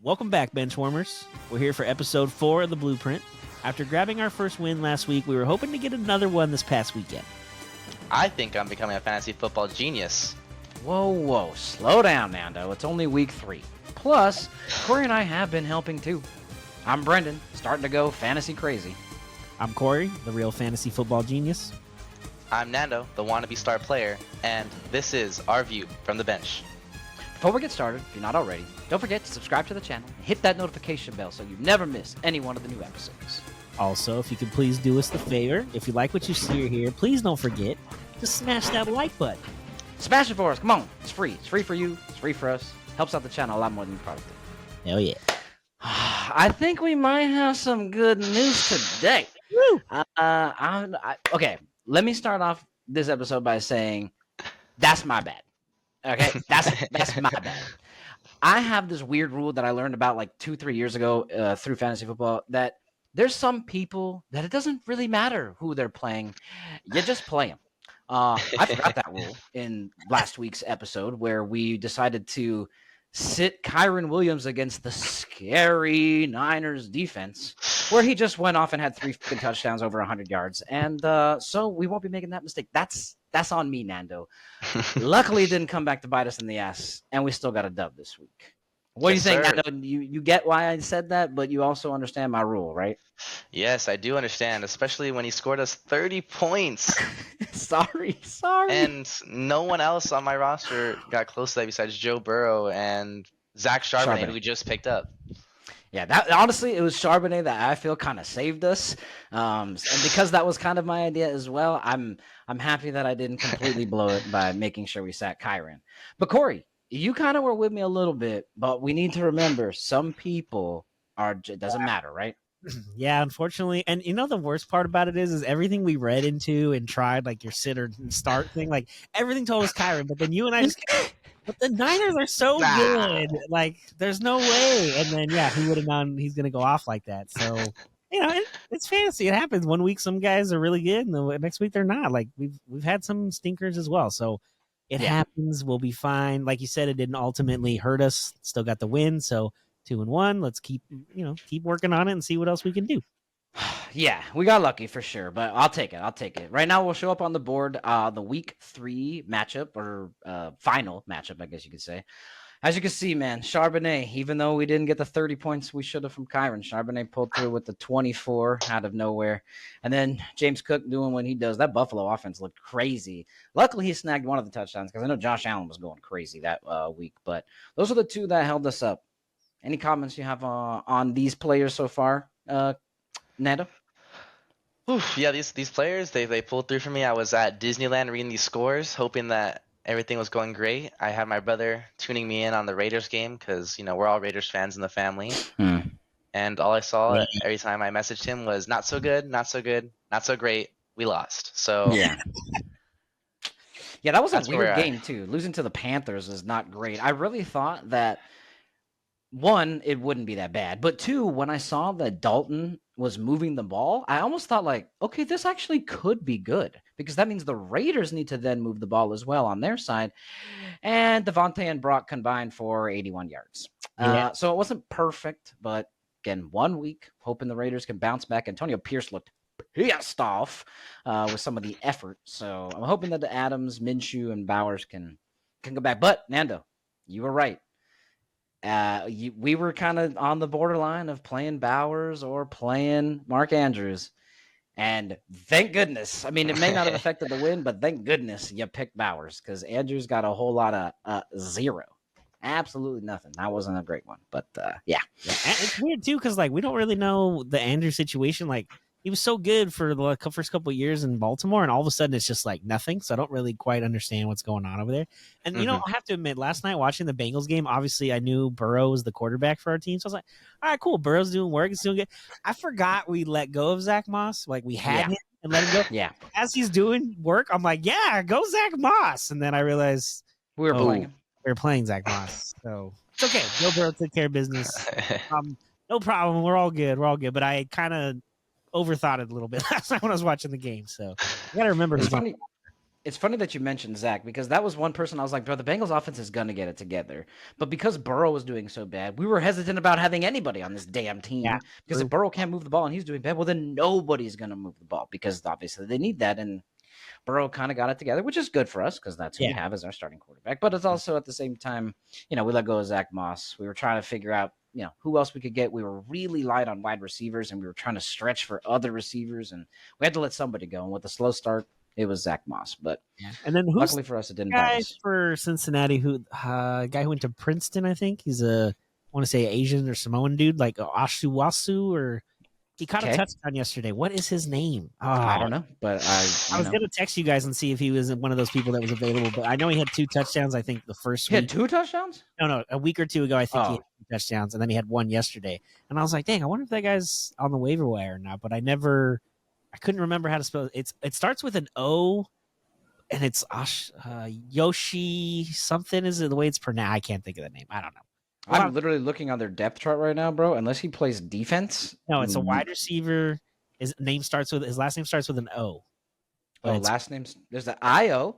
Welcome back, Benchwarmers. We're here for episode 4 of the Blueprint. After grabbing our first win last week, we were hoping to get another one this past weekend. I think I'm becoming a fantasy football genius. Whoa, slow down, Nando. It's only week 3. Plus, Corey and I have been helping too. I'm Brendan, starting to go fantasy crazy. I'm Corey, the real fantasy football genius. I'm Nando, the wannabe star player, and this is our view from the bench. Before we get started, if you're not already, don't forget to subscribe to the channel and hit that notification bell so you never miss any one of the new episodes. Also, if you could please do us the favor, if you like what you see here, please don't forget to smash that like button. Smash it for us, come on. It's free. It's free for you, it's free for us. Helps out the channel a lot more than you probably think. Hell yeah. I think we might have some good news today. Woo! Okay, let me start off this episode by saying that's my bad. Okay, that's my bad. I have this weird rule that I learned about like 2-3 years ago through fantasy football that there's some people that it doesn't really matter who they're playing. You just play them. I forgot that rule in last week's episode where we decided to sit Kyron Williams against the scary Niners defense, where he just went off and had 3 touchdowns over 100 yards. And so we won't be making that mistake. That's on me, Nando. Luckily, it didn't come back to bite us in the ass, and we still got a dub this week. What do you think, Nando? You get why I said that, but you also understand my rule, right? Yes, I do understand, especially when he scored us 30 points. Sorry. And no one else on my roster got close to that besides Joe Burrow and Zach Charbonnet, who we just picked up. Yeah, that honestly, it was Charbonnet that I feel kind of saved us, and because that was kind of my idea as well. I'm happy that I didn't completely blow it by making sure we sat Kyron. But Corey, you kind of were with me a little bit, but we need to remember some people it doesn't matter, right? Yeah, unfortunately. And you know the worst part about it is everything we read into and tried, like your sit or start thing, like everything told us Kyron, but then you and I just but the Niners are so good. Like, there's no way. And then, yeah, he would have known he's going to go off like that. So, you know, it's fantasy. It happens. One week some guys are really good, and the next week they're not. Like, we've had some stinkers as well. So, it happens. We'll be fine. Like you said, it didn't ultimately hurt us. Still got the win. So, 2-1. Let's keep working on it and see what else we can do. Yeah, we got lucky for sure, but I'll take it. Right now, we'll show up on the board the week 3 matchup or final matchup, I guess you could say. As you can see, man, Charbonnet, even though we didn't get the 30 points we should have from Kyron, Charbonnet pulled through with the 24 out of nowhere. And then James Cook doing what he does. That Buffalo offense looked crazy. Luckily, he snagged one of the touchdowns because I know Josh Allen was going crazy that week. But those are the 2 that held us up. Any comments you have on these players so far, Nando? Oof, yeah, these players, they pulled through for me. I was at Disneyland reading these scores, hoping that everything was going great. I had my brother tuning me in on the Raiders game because, we're all Raiders fans in the family. And all I saw every time I messaged him was not so good, not so good, not so great. We lost. So yeah, that was a weird game too. Losing to the Panthers is not great. I really thought that 1, it wouldn't be that bad. But 2, when I saw that Dalton was moving the ball, I almost thought like, okay, this actually could be good because that means the Raiders need to then move the ball as well on their side. And Devontae and Brock combined for 81 yards. So it wasn't perfect, but again, 1 week, hoping the Raiders can bounce back. Antonio Pierce looked pissed off with some of the effort. So I'm hoping that the Adams, Minshew, and Bowers can go back. But Nando, you were right. We were kind of on the borderline of playing Bowers or playing Mark Andrews. And thank goodness. I mean, it may not have affected the win, but thank goodness you picked Bowers because Andrews got a whole lot of 0. Absolutely nothing. That wasn't a great one. But, yeah. It's weird, too, because, like, we don't really know the Andrews situation. Like, he was so good for the first couple of years in Baltimore, and all of a sudden it's just like nothing. So I don't really quite understand what's going on over there. And, I have to admit, last night watching the Bengals game, obviously I knew Burrow was the quarterback for our team. So I was like, all right, cool. Burrow's doing work. He's doing good. I forgot we let go of Zach Moss. Like, we had him and let him go. Yeah. As he's doing work, I'm like, yeah, go Zach Moss. And then I realized we were playing him. We were playing Zach Moss. So it's okay. Joe Burrow took care of business. No problem. We're all good. But I kind of overthought it a little bit last night when I was watching the game. So you got to remember. It's funny that you mentioned Zach because that was one person I was like, bro, the Bengals offense is going to get it together. But because Burrow was doing so bad, we were hesitant about having anybody on this damn team. Yeah, Because true. if Burrow can't move the ball and he's doing bad, well, then nobody's going to move the ball because obviously they need that. And Burrow kind of got it together, which is good for us because that's who we have as our starting quarterback. But it's also at the same time, we let go of Zach Moss. We were trying to figure out, who else we could get. We were really light on wide receivers and we were trying to stretch for other receivers. And we had to let somebody go. And with a slow start, it was Zach Moss, but and then luckily for us, it didn't bite us. For Cincinnati, guy who went to Princeton, I think he's I want to say Asian or Samoan dude, like Asuwasu, or he caught a touchdown yesterday. What is his name? Oh, I don't know, but I was gonna text you guys and see if he was one of those people that was available, but I know he had 2 touchdowns. I think the first he week. had 2 touchdowns. No, a week or 2 ago, I think he had 2 touchdowns, and then he had 1 yesterday. And I was like, dang, I wonder if that guy's on the waiver wire or not. But I couldn't remember how to spell it. It starts with an O. And it's Yoshi something. Is it the way it's pronounced? I can't think of the name. I don't know. I'm literally looking on their depth chart right now, bro. Unless he plays defense. No, it's a wide receiver. His last name starts with an O. Last names. There's the IO.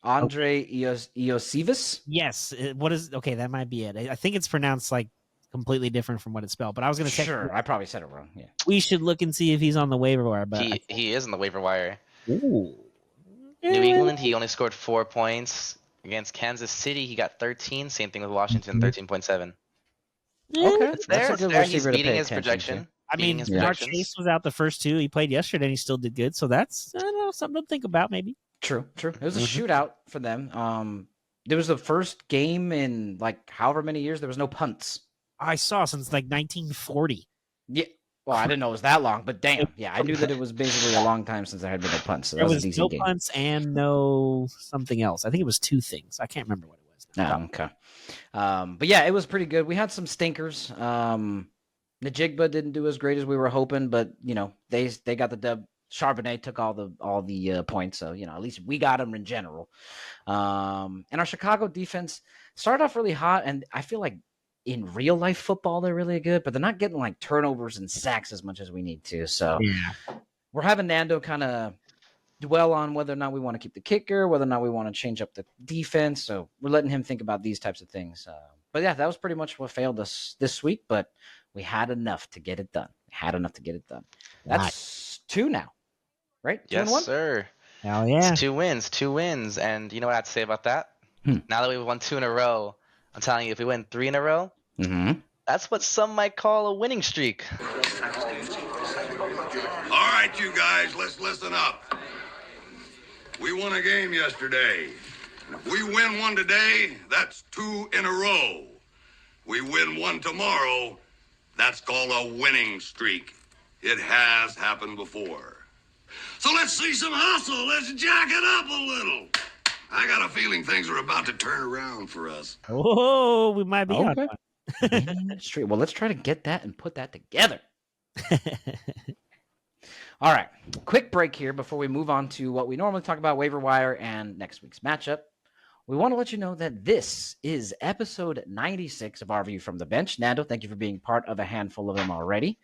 Andre Iosivas. Yes. That might be it. I think it's pronounced like completely different from what it's spelled. But I was going to check. Sure, I probably said it wrong. Yeah. We should look and see if he's on the waiver wire. But he is on the waiver wire. Ooh. New England, he only scored 4 points. Against Kansas City, he got 13. Same thing with Washington, 13.7. Okay, it's there. He's beating his projection. I mean, Chase was out the first 2. He played yesterday and he still did good. So that's something to think about, maybe. True. It was a shootout for them. There was the first game in like however many years there was no punts. I saw since like 1940. Yeah. Well, I didn't know it was that long, but damn, yeah, I knew that it was basically a long time since there had been no punts. So that was a decent game. No punts and no something else. I think it was 2 things. I can't remember what it was. Oh, okay. But yeah, it was pretty good. We had some stinkers. Najigba didn't do as great as we were hoping, but they got the dub. Charbonnet took all the points, so at least we got them in general. And our Chicago defense started off really hot, and I feel like in real life football they're really good, but they're not getting like turnovers and sacks as much as we need to. So we're having Nando kind of dwell on whether or not we want to keep the kicker, whether or not we want to change up the defense. So we're letting him think about these types of things. But yeah, that was pretty much what failed us this week, but we had enough to get it done. That's 2 now, right? 2 and 1? Yes, sir. Hell yeah. It's 2 wins. And you know what I have to say about that? Now that we've won 2 in a row, I'm telling you, if we win 3 in a row, that's what some might call a winning streak. All right, you guys, let's listen up. We won a game yesterday. If we win 1 today, that's 2 in a row. We win 1 tomorrow, that's called a winning streak. It has happened before. So let's see some hustle. Let's jack it up a little. I got a feeling things are about to turn around for us. Oh, we might be on one. That's true. Well, let's try to get that and put that together. All right. Quick break here before we move on to what we normally talk about, waiver wire and next week's matchup. We want to let you know that this is episode 96 of Our View from the Bench. Nando, thank you for being part of a handful of them already.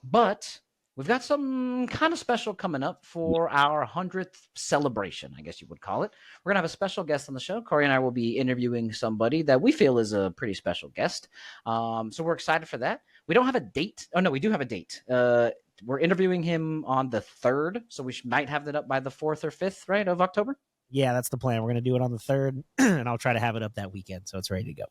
But we've got some kind of special coming up for our 100th celebration, I guess you would call it. We're going to have a special guest on the show. Corey and I will be interviewing somebody that we feel is a pretty special guest. So we're excited for that. We don't have a date. Oh, no, we do have a date. We're interviewing him on the 3rd, so we might have that up by the 4th or 5th, right, of October? Yeah, that's the plan. We're going to do it on the 3rd, and I'll try to have it up that weekend, so it's ready to go.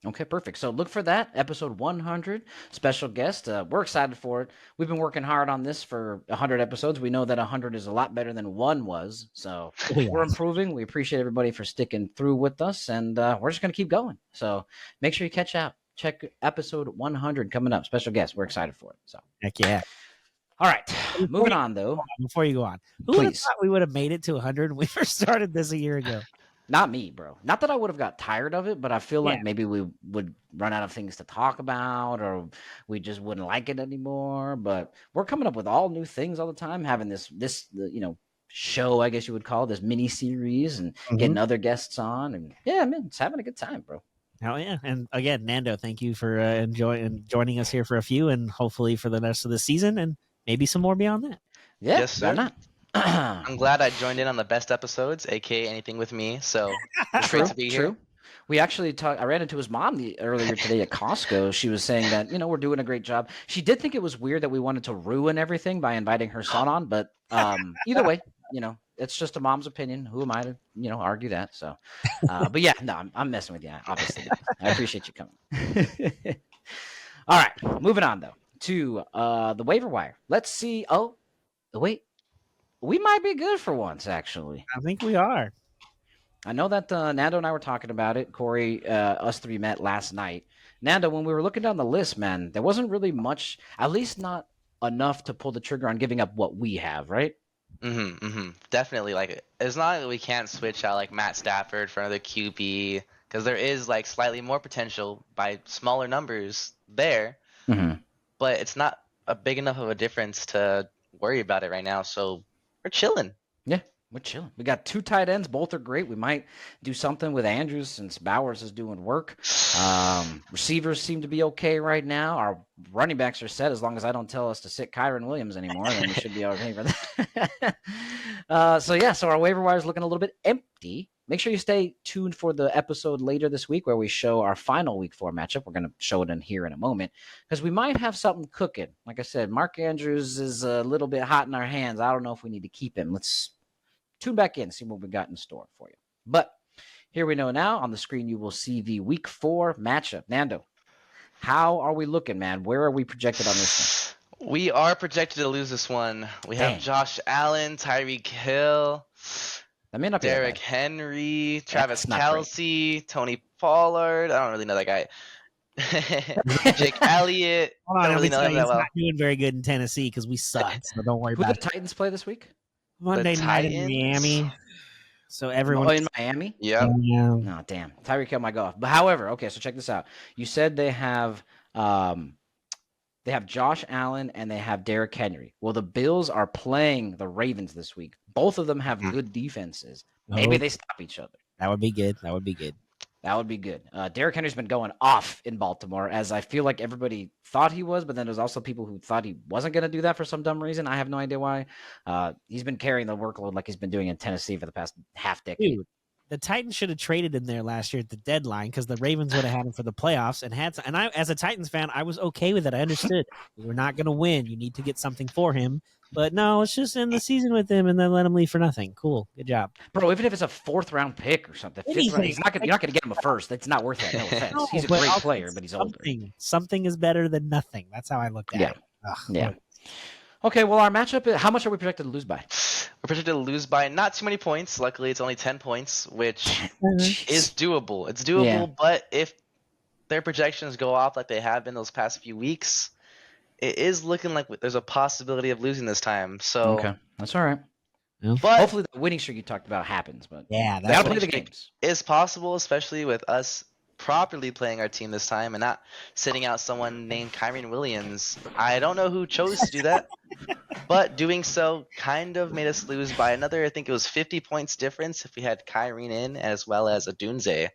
Okay, perfect. So look for that, episode 100, special guest. We're excited for it. We've been working hard on this for 100 episodes. We know that 100 is a lot better than 1 was, so we're improving. We appreciate everybody for sticking through with us, and we're just going to keep going. So make sure you check episode 100 coming up, special guest. We're excited for it. So heck yeah. All right, moving on, though. Before you go on, who would have thought we would have made it to 100 when we first started this a year ago? Not me, bro. Not that I would have got tired of it, but I feel like maybe we would run out of things to talk about, or we just wouldn't like it anymore. But we're coming up with all new things all the time, having this show, I guess you would call it, this mini series, and getting other guests on, and yeah, man, it's having a good time, bro. Hell yeah. And again, Nando, thank you for joining us here for a few, and hopefully for the rest of the season, and maybe some more beyond that. Yeah, yes, why not? I'm glad I joined in on the best episodes, aka anything with me. So it's great to be here. True. We actually talked. I ran into his mom earlier today at Costco. She was saying that we're doing a great job. She did think it was weird that we wanted to ruin everything by inviting her son on, but either way, it's just a mom's opinion. Who am I to argue that? So, but yeah, no, I'm messing with you. Obviously, I appreciate you coming. All right, moving on though to the waiver wire. Let's see. Oh, wait, we might be good for once. Actually, I think we are. I know that Nando and I were talking about it. Corey, us three met last night. Nando, when we were looking down the list, man, there wasn't really much, at least not enough to pull the trigger on giving up what we have, right? Definitely. Like, it's not that we can't switch out like Matt Stafford for another QB, because there is like slightly more potential by smaller numbers there, but it's not a big enough of a difference to worry about it right now. So we're chilling. Yeah, we're chilling. We got 2 tight ends. Both are great. We might do something with Andrews since Bowers is doing work. Receivers seem to be okay right now. Our running backs are set. As long as I don't tell us to sit Kyron Williams anymore, then we should be okay for that. So our waiver wire is looking a little bit empty. Make sure you stay tuned for the episode later this week where we show our final week 4 matchup. We're going to show it in here in a moment because we might have something cooking. Like I said, Mark Andrews is a little bit hot in our hands. I don't know if we need to keep him. Let's tune back in, see what we got in store for you. But here we know now. On the screen, you will see the week 4 matchup. Nando, how are we looking, man? Where are we projected on this one? We are projected to lose this one. We have Josh Allen, Tyreek Hill, that may not be Derrick Henry, Travis Kelce, Tony Pollard. I don't really know that guy. Jake Elliott. Hold on, he's not doing very good in Tennessee because we suck. So don't worry about it. Who the Titans play this week? Monday night in Miami. So everyone in Miami? Yeah. No, damn. Tyreek Hill might go off. But however, okay, so check this out. You said they have Josh Allen and they have Derrick Henry. Well, the Bills are playing the Ravens this week. Both of them have good defenses. Maybe they stop each other. That would be good. That would be good. Derrick Henry's been going off in Baltimore, as I feel like everybody thought he was, but then there's also people who thought he wasn't going to do that for some dumb reason. I have no idea why. He's been carrying the workload like he's been doing in Tennessee for the past half decade. Dude, the Titans should have traded him there last year at the deadline because the Ravens would have had him for the playoffs and I, as a Titans fan, I was okay with it. I understood we're not going to win. You need to get something for him. But no, let's just end the season with him and then let him leave for nothing. Cool. Good job. Bro, even if it's a 4th round pick or something, you're not going to get him a first. It's not worth that. No offense. No, he's a great player, but he's older. Something is better than nothing. That's how I looked at it. Yeah. Okay, well, our matchup, how much are we projected to lose by? We're projected to lose by not too many points. Luckily, it's only 10 points, which is doable. It's doable, but if their projections go off like they have been those past few weeks, it is looking like there's a possibility of losing this time. So okay, that's all right. Yeah. But hopefully the winning streak you talked about happens. But yeah, they gotta play the games. Is possible, especially with us properly playing our team this time and not sitting out someone named Kyron Williams. I don't know who chose to do that, but doing so kind of made us lose by another, I think it was 50 points difference if we had Kyron in as well as Adunze.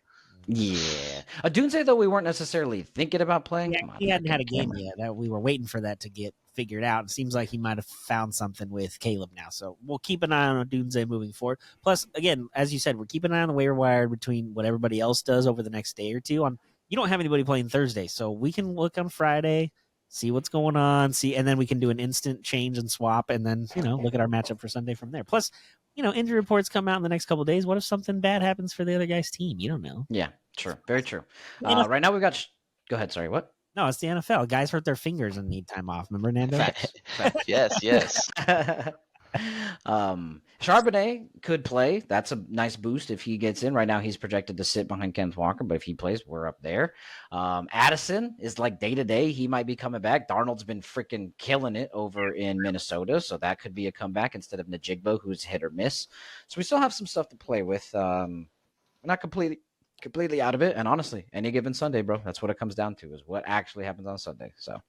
Yeah. Adunze, though, we weren't necessarily thinking about playing. Yeah, he hadn't had a game yet. We were waiting for that to get figured out. It seems like he might have found something with Caleb now. So we'll keep an eye on Adunze moving forward. Plus, again, as you said, we're keeping an eye on the waiver wire between what everybody else does over the next day or two. You don't have anybody playing Thursday, so we can look on Friday, see what's going on, and then we can do an instant change and swap, and then look at our matchup for Sunday from there. Plus, injury reports come out in the next couple of days. What if something bad happens for the other guy's team? You don't know. Yeah, true. Very true. Right now we've got go ahead. Sorry, what? No, it's the NFL. Guys hurt their fingers and need time off. Remember, Nando? Facts. Yes. Charbonnet could play. That's a nice boost if he gets in. Right now, he's projected to sit behind Kenneth Walker, but if he plays, we're up there. Addison is like day to day. He might be coming back. Darnold's been freaking killing it over in Minnesota, so that could be a comeback instead of Najigba, who's hit or miss. So we still have some stuff to play with. We're not completely out of it. And honestly, any given Sunday, bro, that's what it comes down to, is what actually happens on Sunday. So,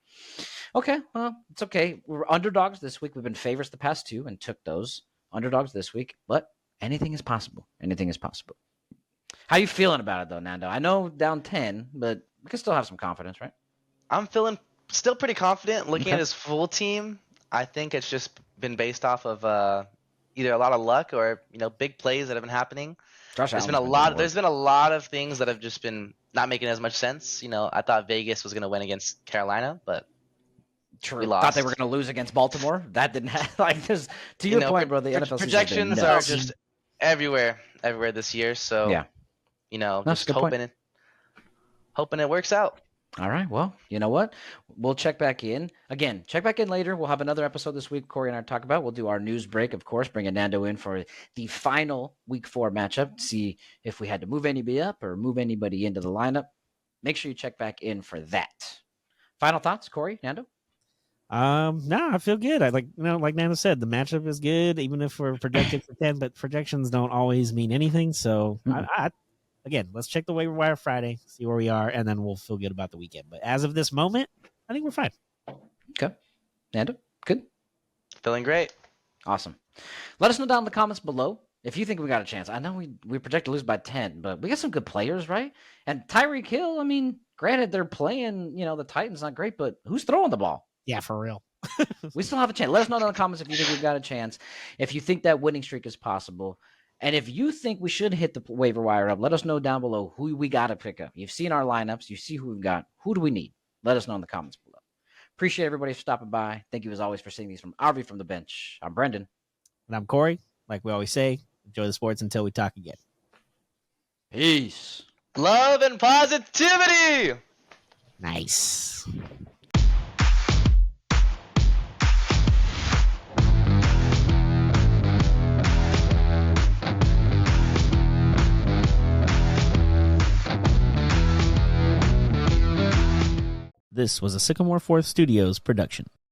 okay, well, it's okay. We're underdogs this week. We've been favorites the past 2 and took those. Underdogs this week, but anything is possible. Anything is possible. How you feeling about it, though, Nando? I know down 10, but we can still have some confidence, right? I'm feeling still pretty confident. Looking at his full team, I think it's just been based off of either a lot of luck or big plays that have been happening. Josh There's Allen's been a been lot. doing There's work. been a lot of things that have just been not making as much sense. I thought Vegas was going to win against Carolina, but True. we Thought they lost. were going to lose against Baltimore. That didn't happen. Like, to your point, bro, the NFL season has been projections are nuts. just everywhere this year. So Yeah. That's a just good point. hoping it works out. All right. Well, you know what? We'll check back in. Again, check back in later. We'll have another episode this week Corey and I talk about. We'll do our news break, of course, bringing Nando in for the final week 4 matchup. See if we had to move anybody up or move anybody into the lineup. Make sure you check back in for that. Final thoughts, Corey, Nando? No, I feel good. I like Nando said, the matchup is good, even if we're projected for 10, but projections don't always mean anything. So again, let's check the waiver wire Friday, see where we are, and then we'll feel good about the weekend. But as of this moment, I think we're fine. Okay. Nando, good? Feeling great. Awesome. Let us know down in the comments below if you think we got a chance. I know we project to lose by 10, but we got some good players, right? And Tyreek Hill, I mean, granted, they're playing, the Titans not great, but who's throwing the ball? Yeah, for real. We still have a chance. Let us know down in the comments if you think we've got a chance, if you think that winning streak is possible. And if you think we should hit the waiver wire up, let us know down below who we got to pick up. You've seen our lineups. You see who we've got. Who do we need? Let us know in the comments below. Appreciate everybody for stopping by. Thank you as always for seeing these from RV from the bench. I'm Brendan. And I'm Corey. Like we always say, enjoy the sports until we talk again. Peace. Love and positivity. Nice. This was a Sycamore 4th Studios production.